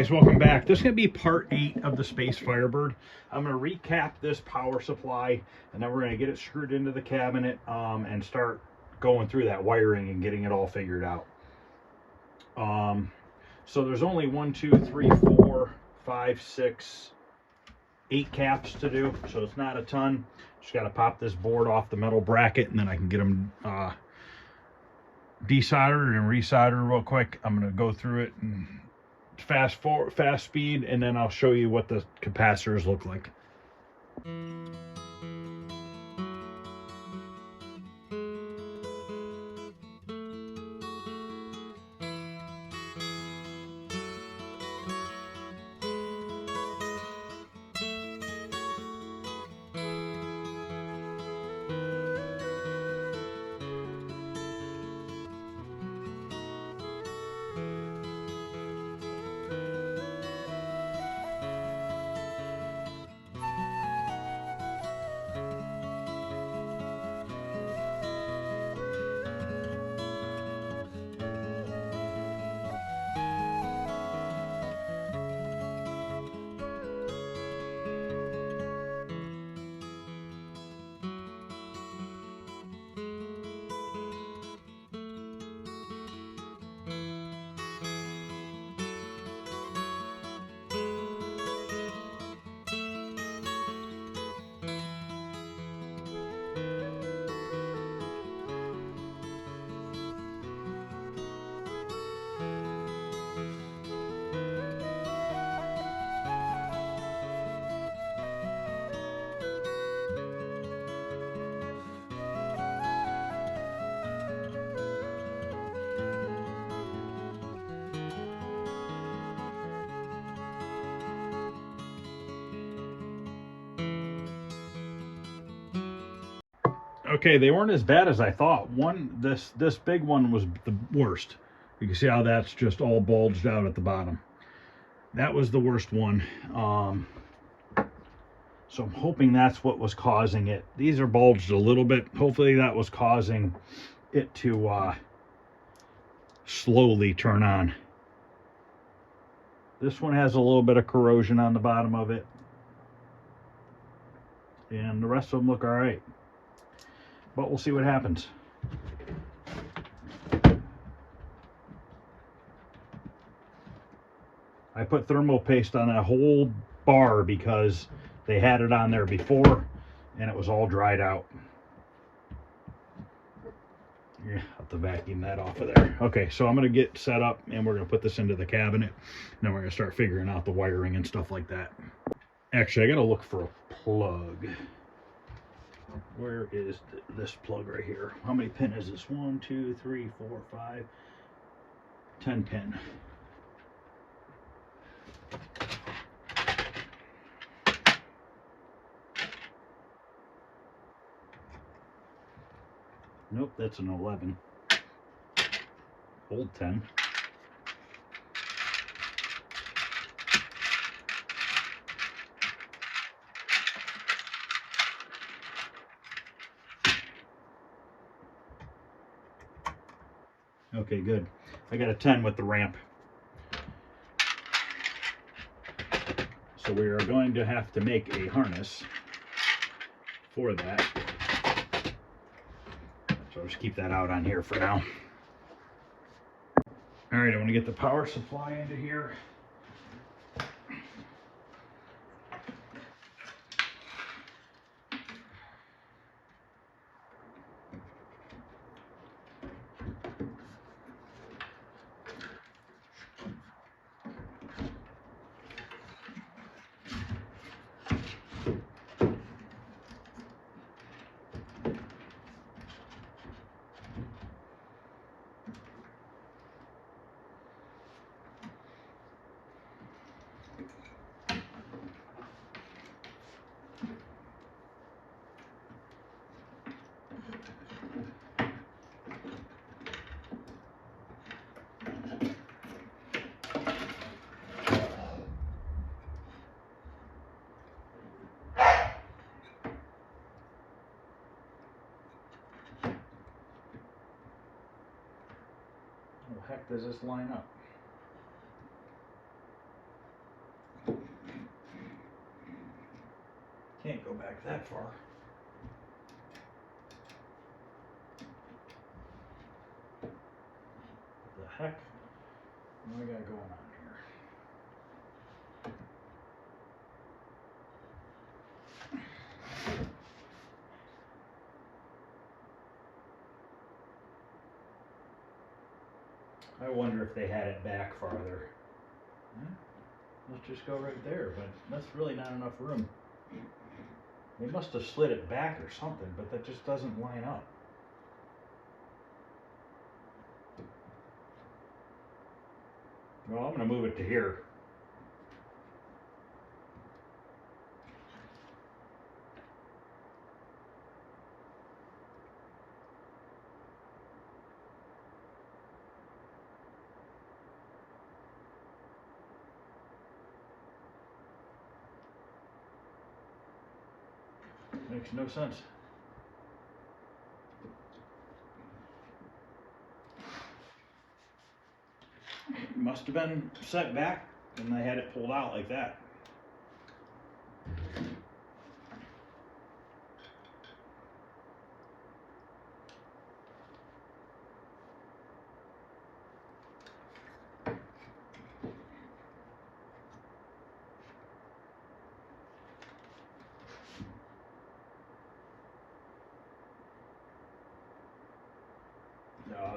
guys, welcome back. This is going to be part 8 of the Space Firebird. I'm going to recap this power supply, and then we're going to get it screwed into the cabinet and start going through that wiring and getting it all figured out. So there's only 1, 2, 3, 4, 5, 6, 8 caps to do, so it's not a ton. Just got to pop this board off the metal bracket, and then I can get them desoldered and resoldered real quick. I'm going to go through it and fast speed, and then I'll show you what the capacitors look like. Okay, they weren't as bad as I thought. This big one was the worst. You can see how that's just all bulged out at the bottom. That was the worst one. So I'm hoping that's what was causing it. These are bulged a little bit. Hopefully that was causing it to slowly turn on. This one has a little bit of corrosion on the bottom of it. And the rest of them look all right. But we'll see what happens. I put thermal paste on that whole bar because they had it on there before and it was all dried out. Yeah, I'll have to vacuum that off of there. Okay, so I'm going to get set up and we're going to put this into the cabinet. And then we're going to start figuring out the wiring and stuff like that. Actually, I got to look for a plug. Where is this plug right here? How many pin is this? 1, 2, 3, 4, 5, 10 pin. Nope, that's an 11. Old 10. Okay, good. I got a 10 with the ramp. So we are going to have to make a harness for that. So I'll just keep that out on here for now. All right, I want to get the power supply into here. How the heck does this line up? far. What the heck? What do I got going on here? I wonder if they had it back farther. Let's just go right there, but that's really not enough room. They must have slid it back or something, but that just doesn't line up. Well, I'm going to move it to here. Makes no sense. It must have been set back and they had it pulled out like that.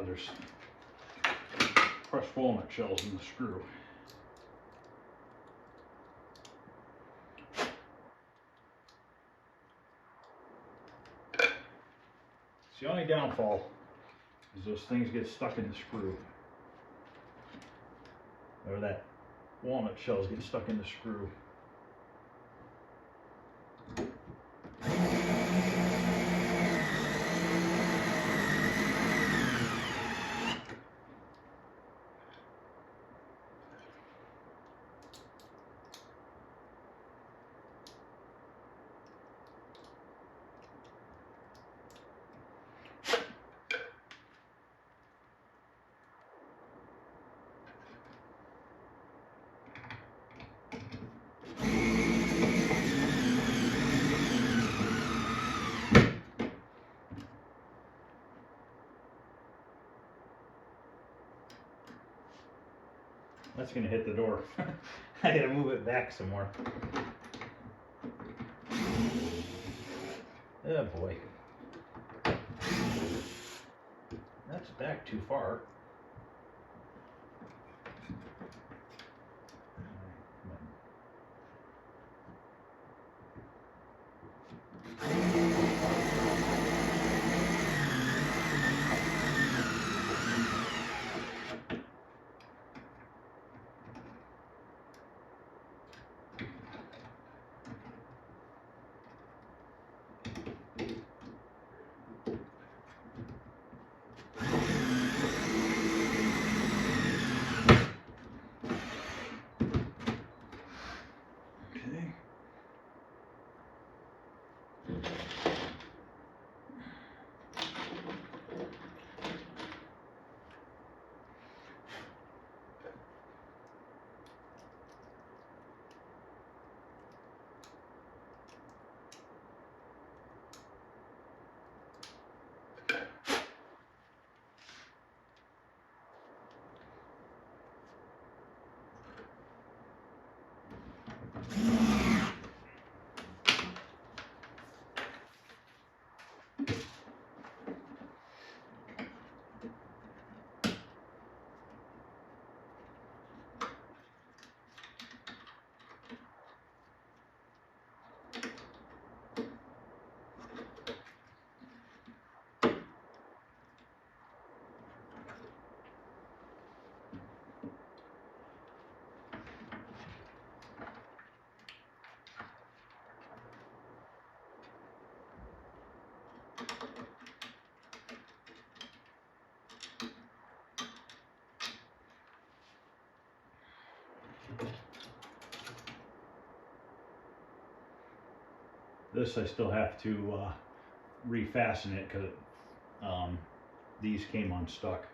There's crushed walnut shells in the screw. It's the only downfall is those things get stuck in the screw. Or that walnut shells get stuck in the screw. That's going to hit the door. I got to move it back some more. Oh boy. That's back too far. This I still have to refasten it because these came unstuck.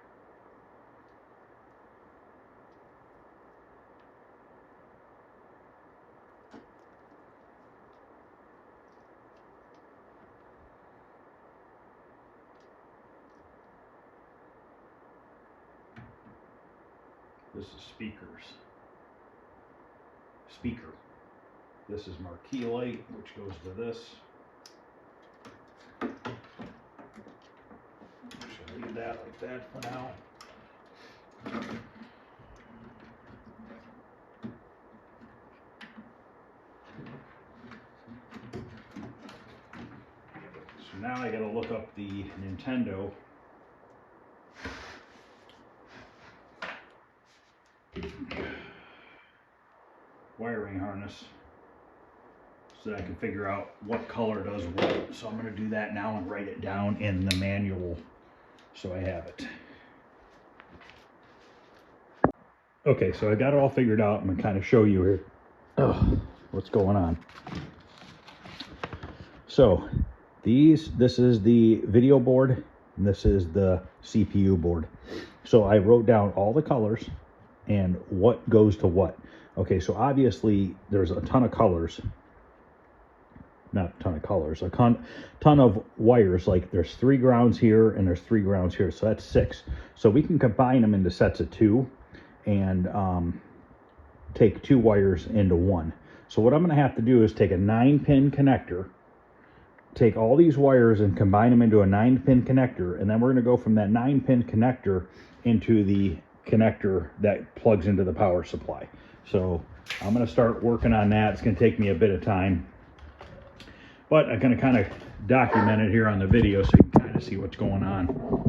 This is speaker. This is marquee light, which goes to this. Should leave that like that for now. So now I gotta look up the Nintendo wiring harness so that I can figure out what color does what. So I'm going to do that now and write it down in the manual so I have it. Okay, so I got it all figured out. I'm going to kind of show you here what's going on. So this is the video board and this is the CPU board. So I wrote down all the colors and what goes to what. Okay, so obviously there's a ton of colors. Not a ton of colors, a ton of wires. Like there's 3 grounds here and there's 3 grounds here, so that's 6. So we can combine them into sets of 2 and take 2 wires into 1. So what I'm going to have to do is take a 9-pin connector, take all these wires and combine them into a 9-pin connector, and then we're going to go from that 9-pin connector into the connector that plugs into the power supply. So I'm going to start working on that. It's going to take me a bit of time, but I'm going to kind of document it here on the video so you can kind of see what's going on.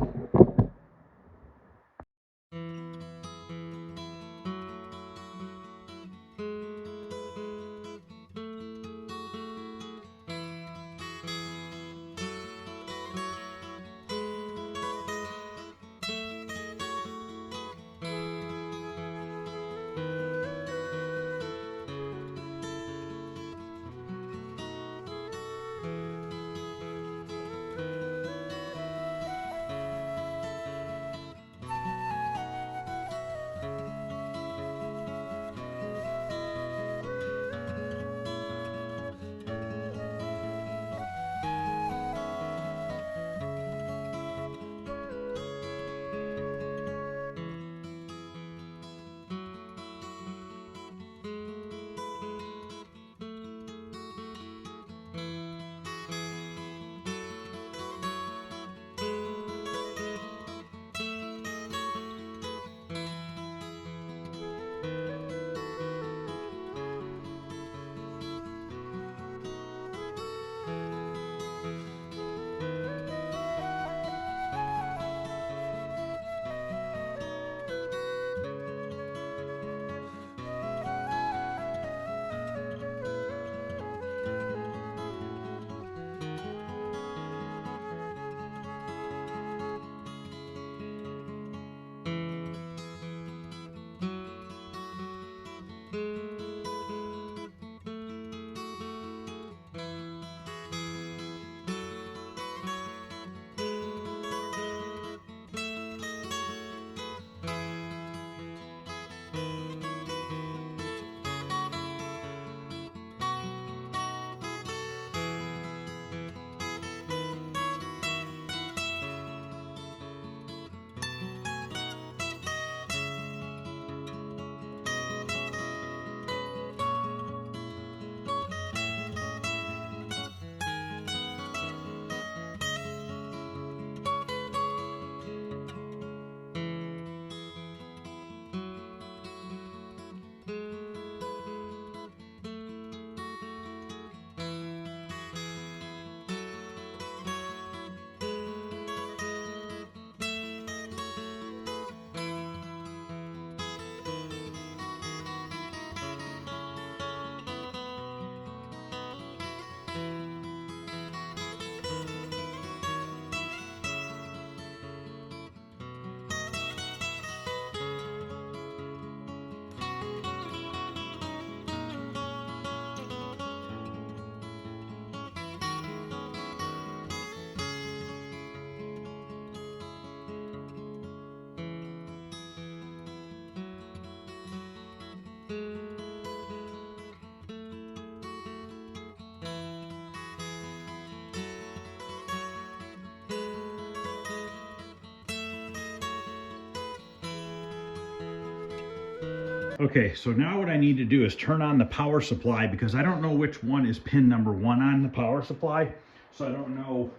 Okay, so now what I need to do is turn on the power supply because I don't know which one is pin number 1 on the power supply. So I don't know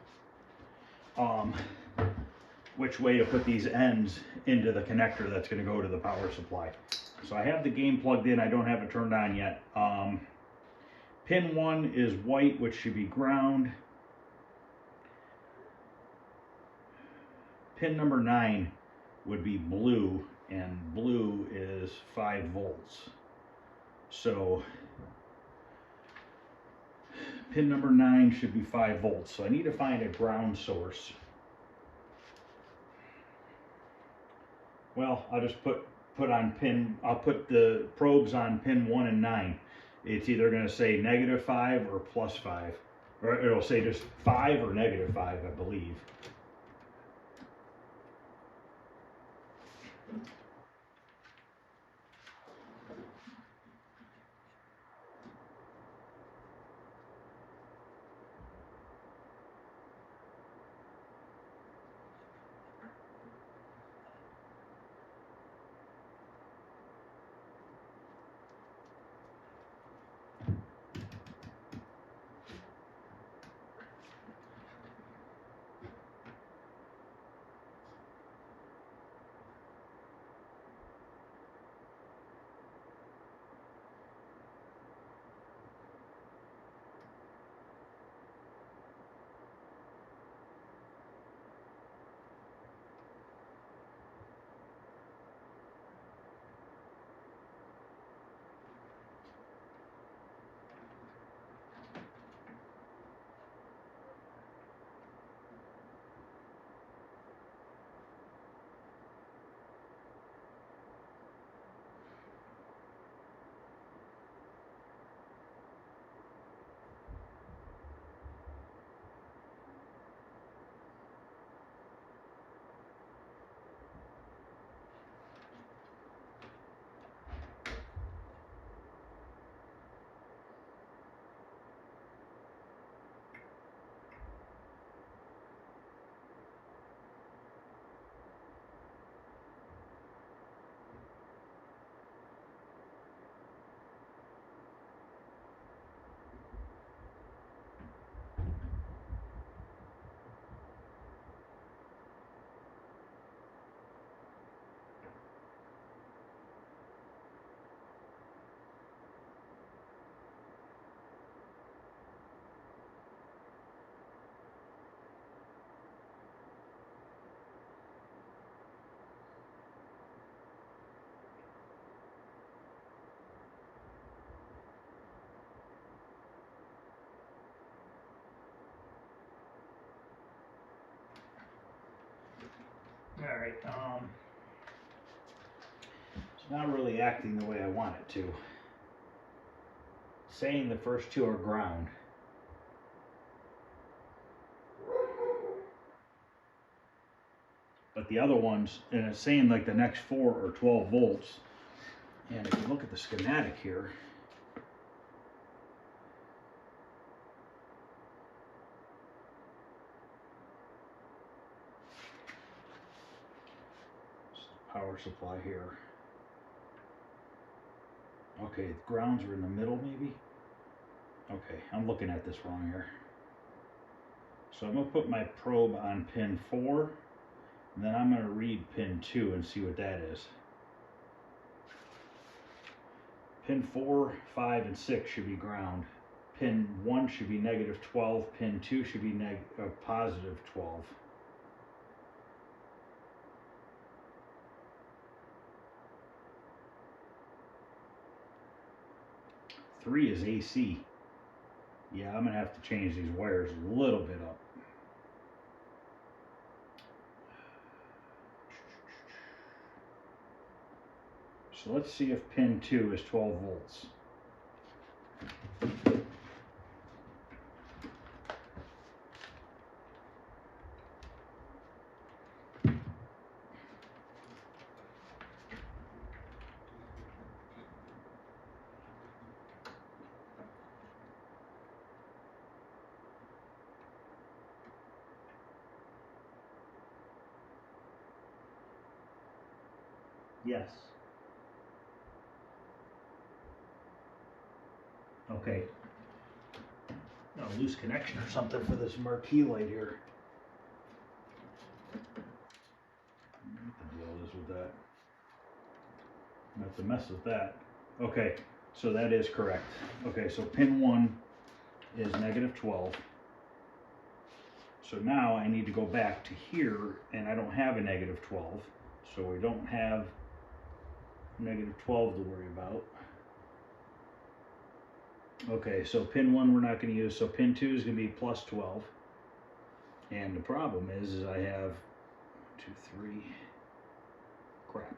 which way to put these ends into the connector that's going to go to the power supply. So I have the game plugged in. I don't have it turned on yet. Pin 1 is white, which should be ground. Pin number 9 would be blue, and blue is 5 volts. So pin number 9 should be 5 volts. So I need to find a ground source. Well, I'll just put on pin, I'll put the probes on pin 1 and 9. It's either going to say -5 or +5. Or it'll say just 5 or -5, I believe. All right, it's not really acting the way I want it to. Saying the first 2 are ground. But the other ones, and it's saying like the next 4 are 12 volts. And if you look at the schematic here, power supply here. Okay, the grounds are in the middle maybe? Okay, I'm looking at this wrong here. So I'm going to put my probe on pin 4, and then I'm going to read pin 2 and see what that is. Pin 4, 5, and 6 should be ground. Pin 1 should be -12, pin 2 should be +12. Three is AC. Yeah, I'm gonna have to change these wires a little bit up. So let's see if pin 2 is 12 volts. Yes. Okay. Got a loose connection or something for this marquee light here. What the deal is with that? Not to mess with that. Okay, so that is correct. Okay, so pin 1 is -12. So now I need to go back to here, and I don't have a -12. So we don't have -12 to worry about. Okay, so pin 1 we're not going to use, so pin 2 is going to be +12. And the problem is I have 2, 3, crap.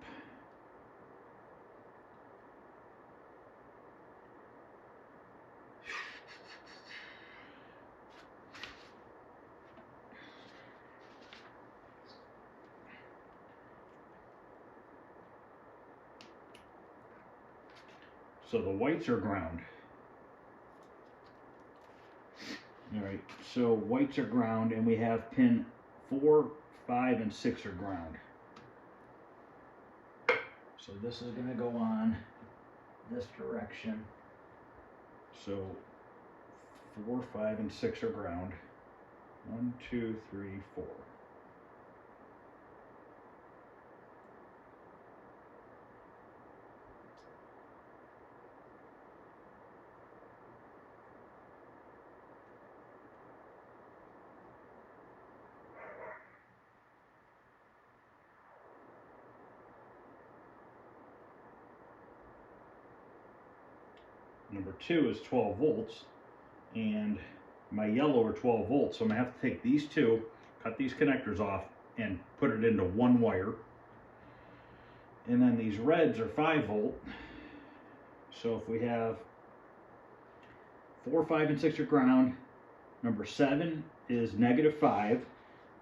So the whites are ground. Alright, so whites are ground, and we have pin 4, 5, and 6 are ground. So this is going to go on this direction. So 4, 5, and 6 are ground. 1, 2, 3, 4. Number 2 is 12 volts, and my yellow are 12 volts, so I'm going to have to take these two, cut these connectors off, and put it into one wire. And then these reds are 5 volt, so if we have 4, 5, and 6 are ground, number 7 is -5,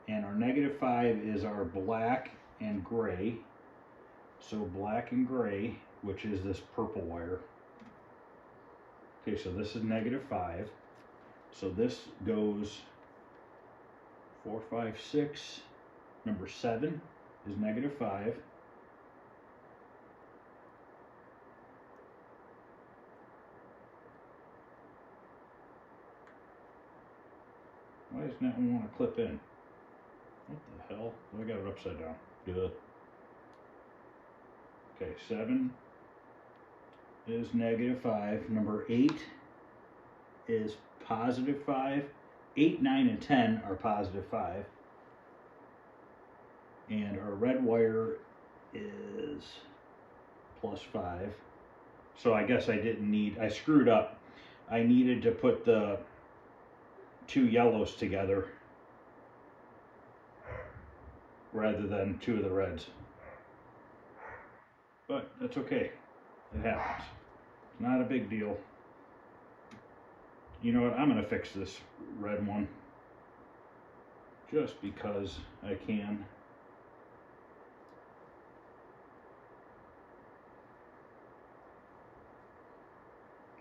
and our -5 is our black and gray. So black and gray, which is this purple wire. Okay, so this is -5. So this goes 4, 5, 6. Number 7 is -5. Why doesn't that one want to clip in? What the hell? I got it upside down. Good. Okay, 7 is -5. Number 8 is +5. 8, 9, and 10 are +5. And our red wire is +5. So I guess I screwed up. I needed to put the 2 yellows together rather than 2 of the reds. But that's okay. It happens. It's not a big deal. You know what? I'm going to fix this red one just because I can.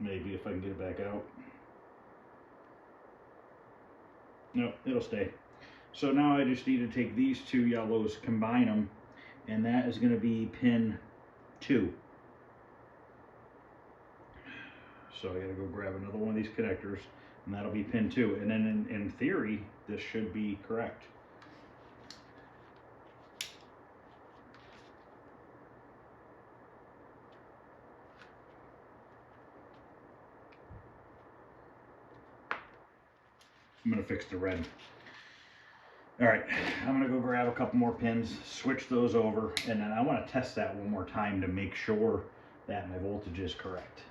Maybe if I can get it back out. No, it'll stay. So now I just need to take these 2 yellows, combine them, and that is going to be pin 2. So I gotta go grab another one of these connectors, and that'll be pin 2. And then in theory, this should be correct. I'm gonna fix the red. All right, I'm gonna go grab a couple more pins, switch those over, and then I wanna test that one more time to make sure that my voltage is correct.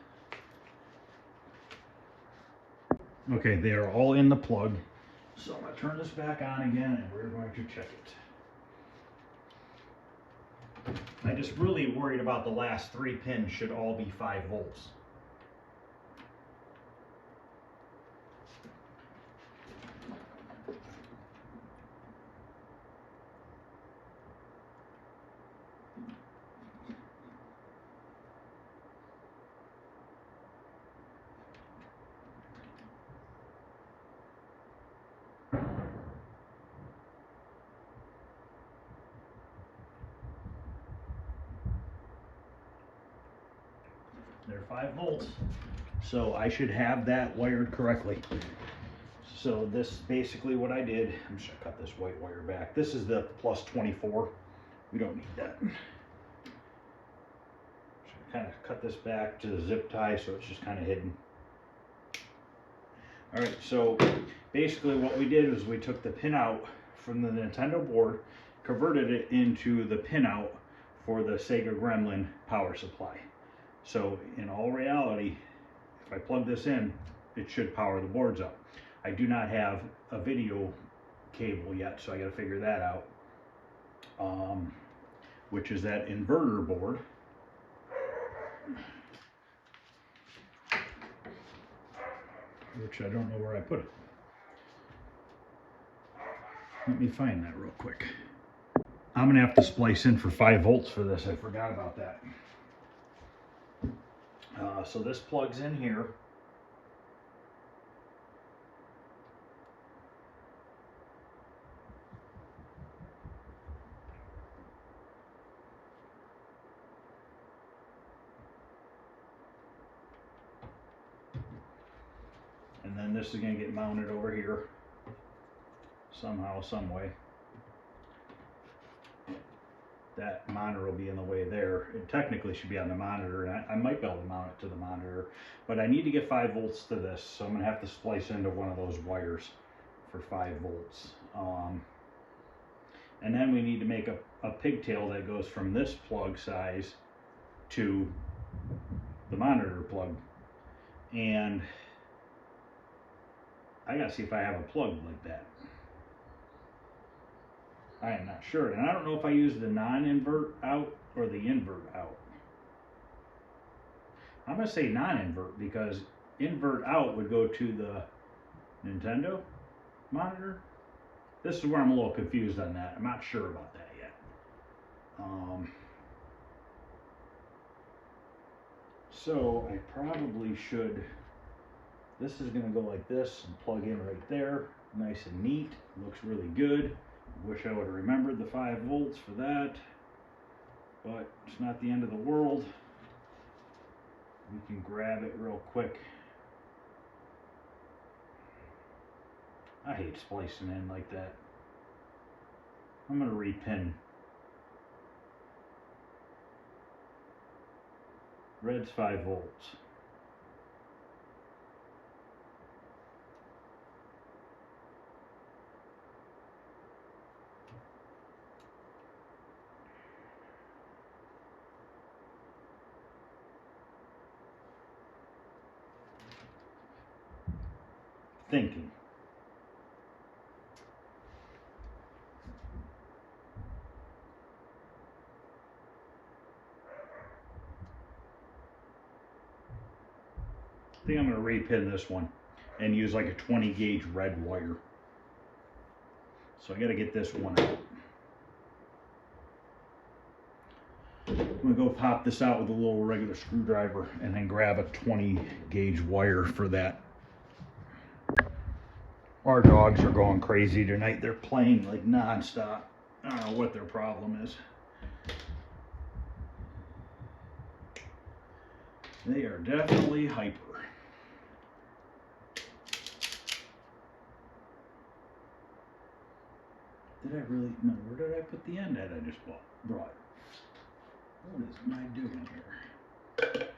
Okay, they are all in the plug. So I'm going to turn this back on again, and we're going to check it. I just really worried about the last 3 pins should all be 5 volts. They're 5 volts. So I should have that wired correctly. So this is basically what I did. I'm just gonna cut this white wire back. This is the plus 24. We don't need that. Kind of cut this back to the zip tie so it's just kind of hidden. All right, so basically what we did was we took the pinout from the Nintendo board, converted it into the pinout for the Sega Gremlin power supply. So in all reality, if I plug this in, it should power the boards up. I do not have a video cable yet, so I got to figure that out, which is that inverter board. Which I don't know where I put it. Let me find that real quick. I'm gonna have to splice in for 5 volts for this. I forgot about that. So this plugs in here. And then this is going to get mounted over here somehow, some way. That monitor will be in the way there. It technically should be on the monitor, and I might be able to mount it to the monitor, but I need to get 5 volts to this, so I'm going to have to splice into one of those wires for 5 volts. And then we need to make a pigtail that goes from this plug size to the monitor plug. And I gotta see if I have a plug like that. I am not sure, and I don't know if I use the non-invert out or the invert out. I'm gonna say non-invert because invert out would go to the Nintendo monitor. This is where I'm a little confused on that. I'm not sure about that yet. So I probably should. This is going to go like this and plug in right there. Nice and neat. Looks really good. Wish I would have remembered the 5 volts for that. But it's not the end of the world. We can grab it real quick. I hate splicing in like that. I'm going to repin. Red's 5 volts. Thinking. I think I'm going to repin this one and use like a 20 gauge red wire. So I got to get this one out. I'm going to go pop this out with a little regular screwdriver and then grab a 20 gauge wire for that. Our dogs are going crazy tonight. They're playing like non-stop. I don't know what their problem is. They are definitely hyper. Did I really? No, where did I put the end at I just brought? What am I doing here?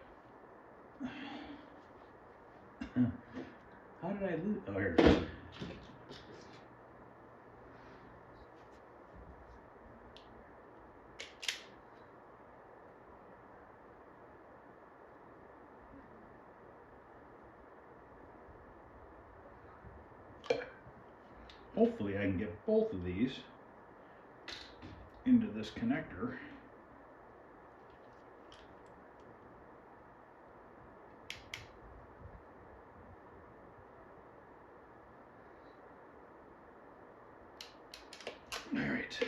How did I lose? Oh, here it is. Hopefully I can get both of these into this connector. All right.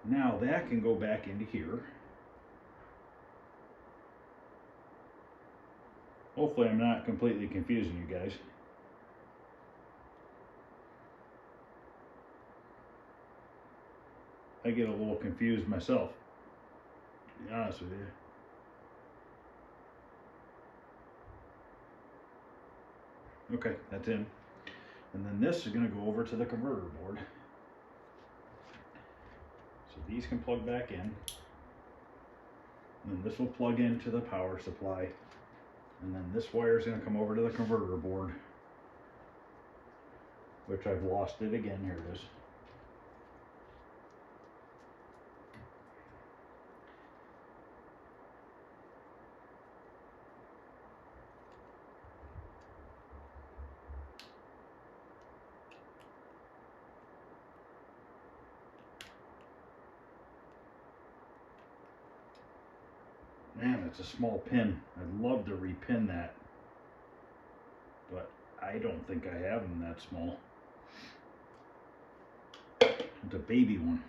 Now that can go back into here. Hopefully I'm not completely confusing you guys. I get a little confused myself, to be honest with you. Okay, that's in. And then this is going to go over to the converter board. So these can plug back in. And then this will plug into the power supply. And then this wire is going to come over to the converter board, which I've lost it again. Here it is. Man, it's a small pin. I'd love to repin that, but I don't think I have them that small. It's a baby one.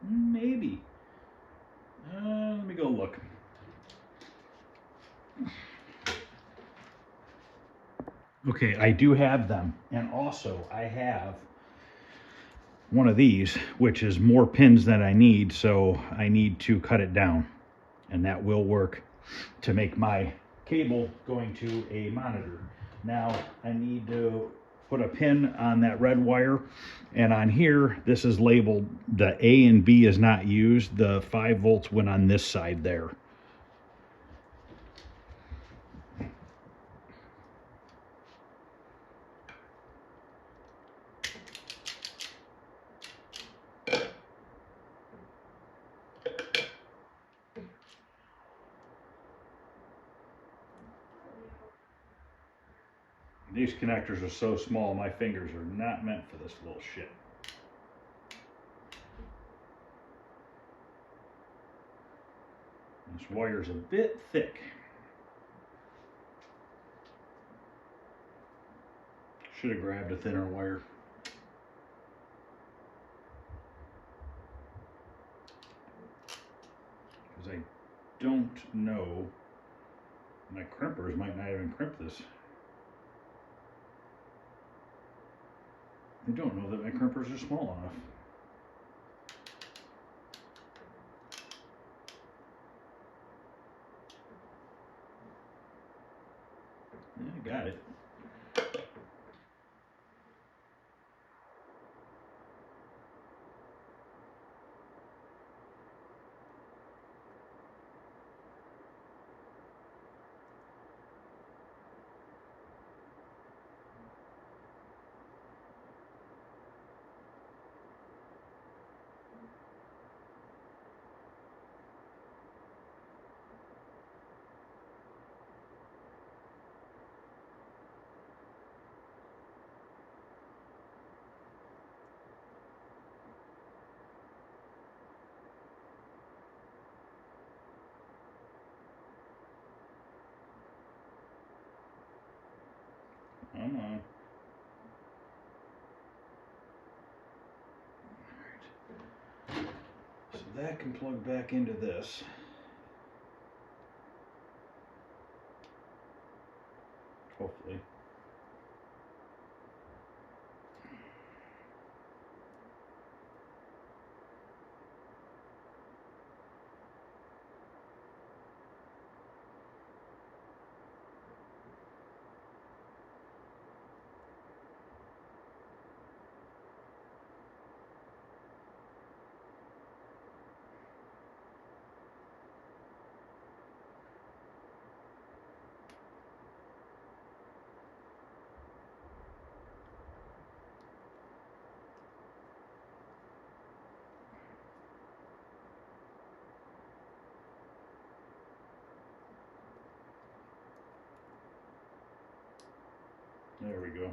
Maybe. Let me go look. Okay, I do have them. And also, I have one of these, which is more pins than I need, so I need to cut it down. And that will work to make my cable going to a monitor. Now, I need to put a pin on that red wire, and on here, this is labeled, the A and B is not used. The 5 volts went on this side there. These connectors are so small, my fingers are not meant for this little shit. This wire's a bit thick. Should have grabbed a thinner wire. Because I don't know, my crimpers might not even crimp this. I don't know that my crimpers are small enough. I got it. Come on. Alright. So that can plug back into this. Hopefully. There we go.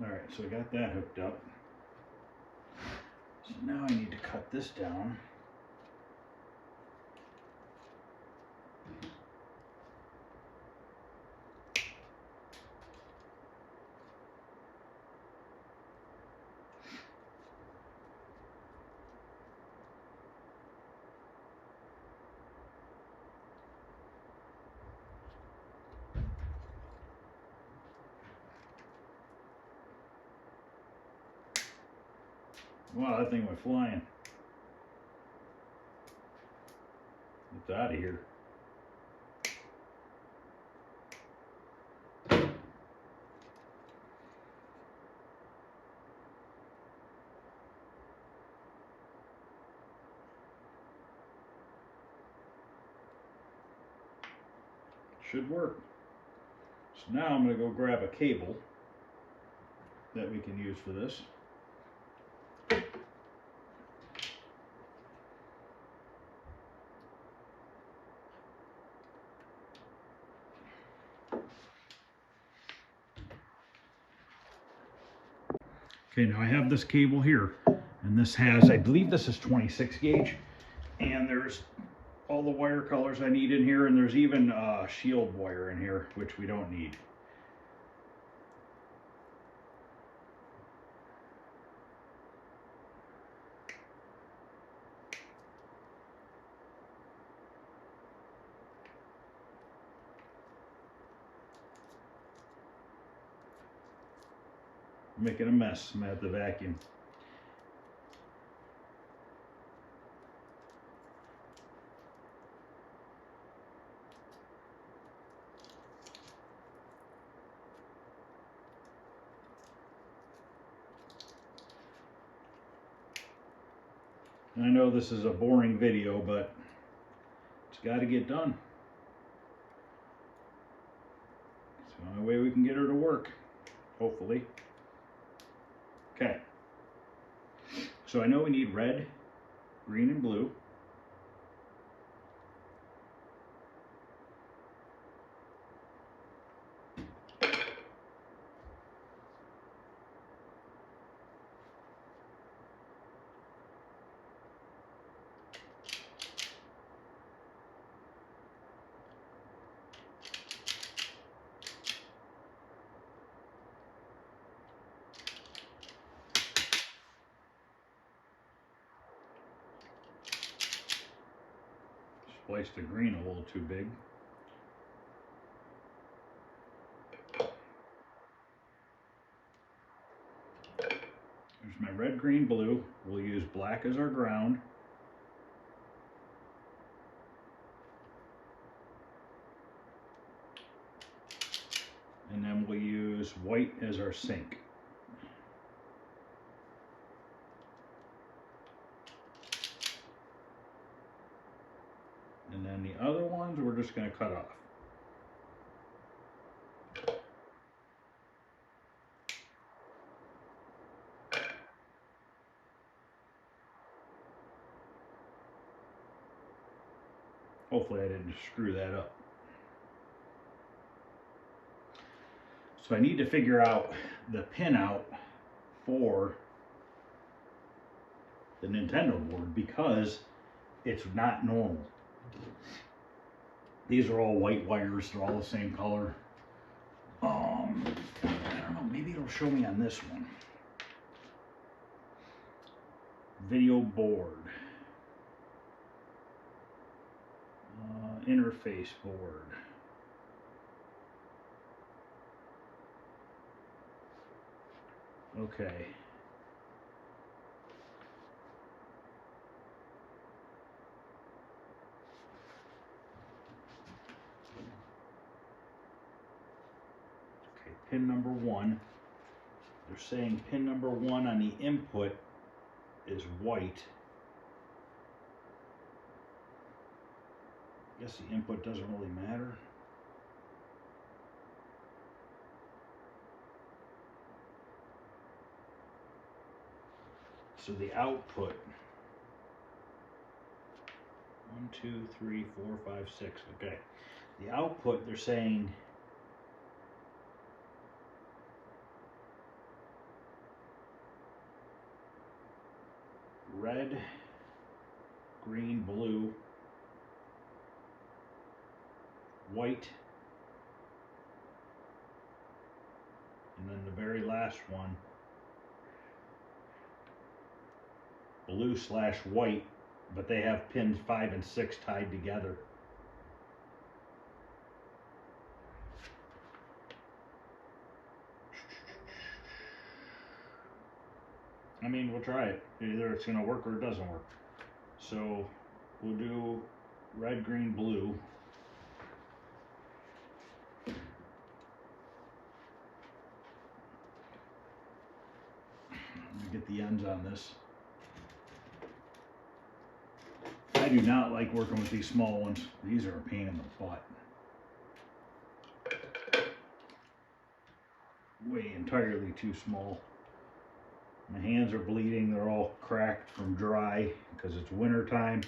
Alright, so I got that hooked up. So now I need to cut this down. Wow, that thing went flying. It's out of here. Should work. So now I'm going to go grab a cable that we can use for this. Okay, now I have this cable here, and this has, I believe this is 26 gauge, and there's all the wire colors I need in here, and there's even shield wire in here, which we don't need. I'm making a mess. I'm gonna have to vacuum. I know this is a boring video, but it's got to get done. It's the only way we can get her to work, hopefully. Okay. So I know we need red, green, and blue. Spliced the green a little too big. There's my red, green, blue. We'll use black as our ground. And then we'll use white as our sink. And then the other ones we're just going to cut off. Hopefully I didn't screw that up. So I need to figure out the pin out for the Nintendo board because it's not normal. These are all white wires, they're all the same color. I don't know, maybe it'll show me on this one. Video board. Interface board. Okay. Pin number 1. They're saying pin number 1 on the input is white. I guess the input doesn't really matter. So the output, 1, 2, 3, 4, 5, 6. Okay. The output, they're saying red, green, blue, white, and then the very last one, blue/white, but they have pins 5 and 6 tied together. I mean, we'll try it. Either it's gonna work or it doesn't work. So we'll do red, green, blue. Let me get the ends on this. I do not like working with these small ones. These are a pain in the butt. Way entirely too small. My hands are bleeding. They're all cracked from dry because it's winter time.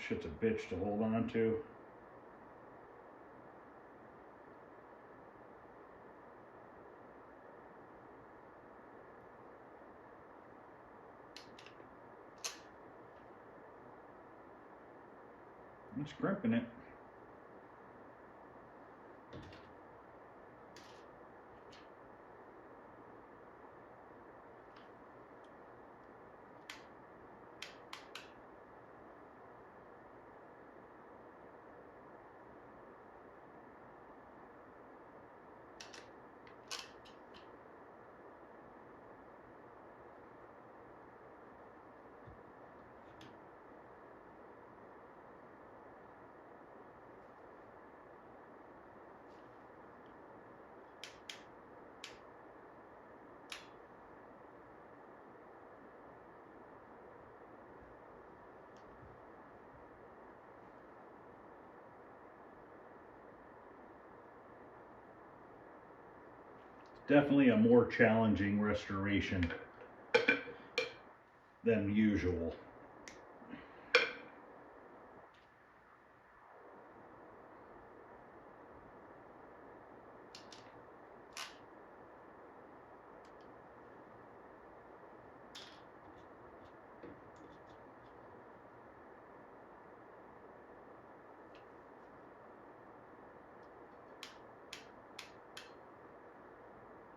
Shit's a bitch to hold on to. I'm scrimping it. Definitely a more challenging restoration than usual.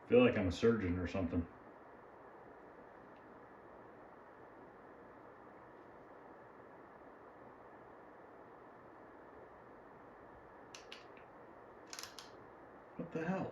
I feel like I'm a surgeon or something. What the hell?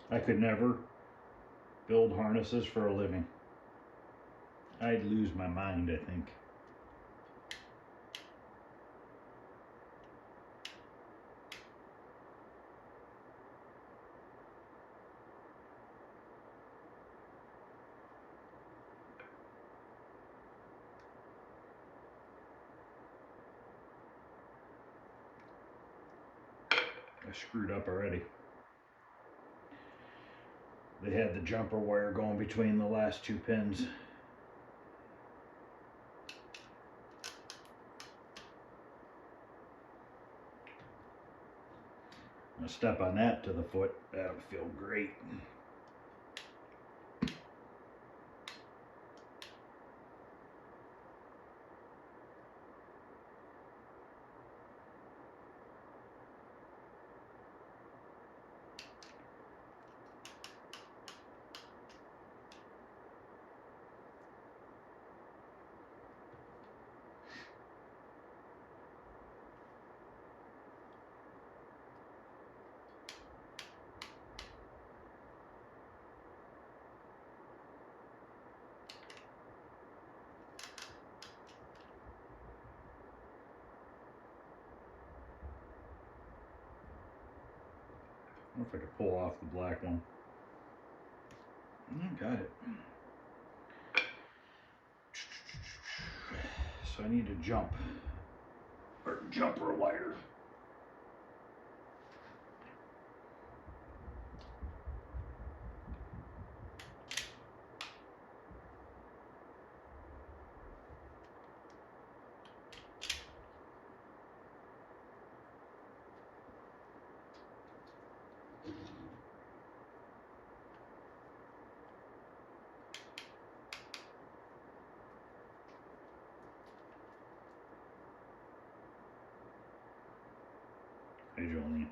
I could never build harnesses for a living. I'd lose my mind, I think. I screwed up already. They had the jumper wire going between the last two pins. I'm gonna step on that to the foot. That would feel great. I wonder if I could pull off the black one. I got it. So I need to jump, or jumper wire. Hey, Jolene.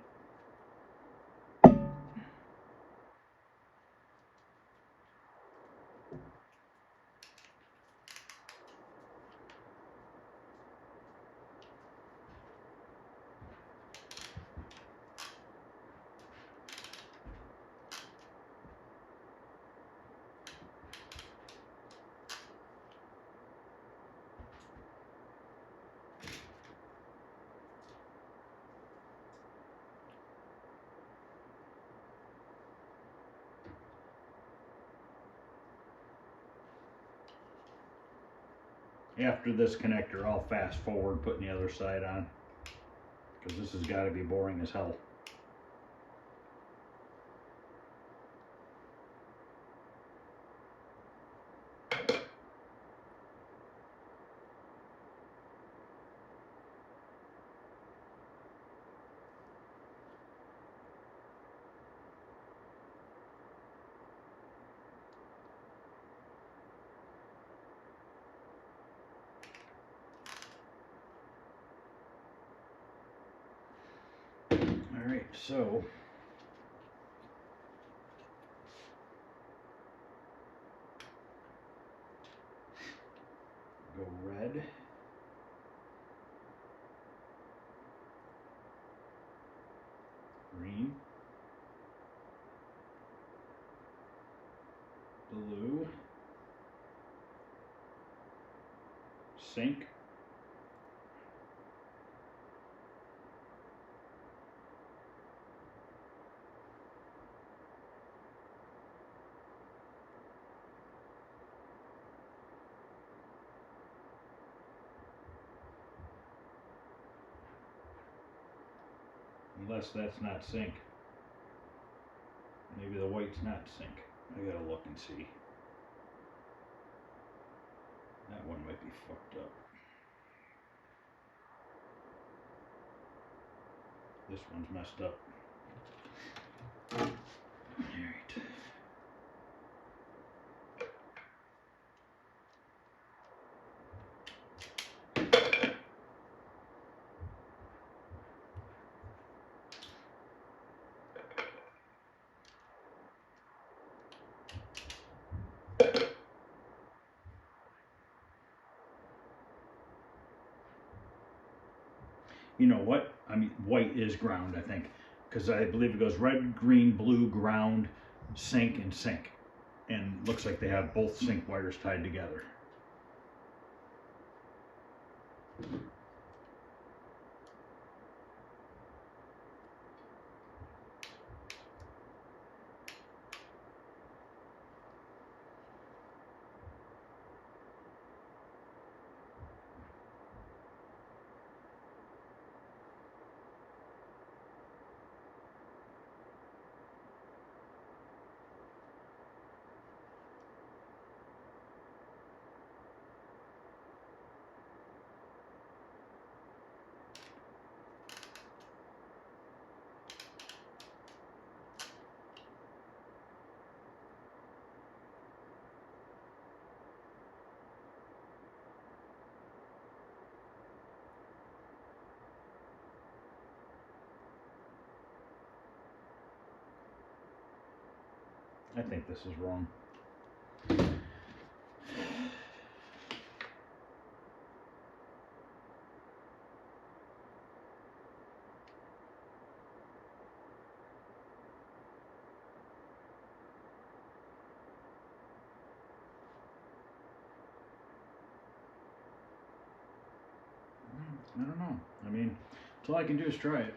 After this connector, I'll fast forward putting the other side on, because this has got to be boring as hell. All right, so go red, green, blue, sync, unless that's not sync. Maybe the white's not sync. I gotta look and see. That one might be fucked up. This one's messed up. Alright. You know what? I mean, white is ground, I think, because I believe it goes red, green, blue, ground, sync, and sync. And looks like they have both sync wires tied together. I think this is wrong. I don't know. I mean, that's all I can do is try it.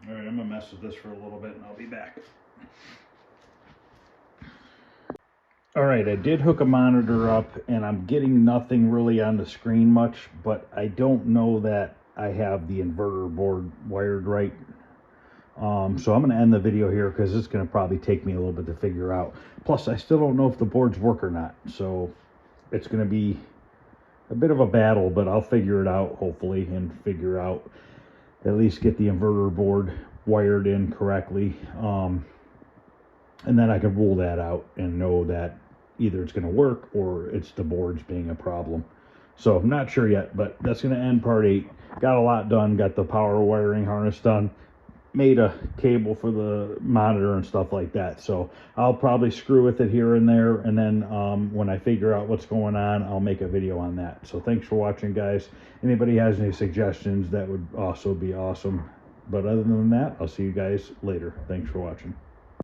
All right, I'm gonna mess with this for a little bit and I'll be back. All right, I did hook a monitor up and I'm getting nothing really on the screen much, but I don't know that I have the inverter board wired right. So I'm going to end the video here because it's going to probably take me a little bit to figure out. Plus, I still don't know if the boards work or not. So it's going to be a bit of a battle, but I'll figure it out, hopefully, and figure out, at least get the inverter board wired in correctly. And then I can rule that out and know that either it's going to work or it's the boards being a problem. So I'm not sure yet, but that's going to end part 8. Got a lot done, got the power wiring harness done. Made a cable for the monitor and stuff like that, so I'll probably screw with it here and there, and then when I figure out what's going on, I'll make a video on that. So thanks for watching, guys. Anybody has any suggestions, that would also be awesome. But other than that, I'll see you guys later. Thanks for watching.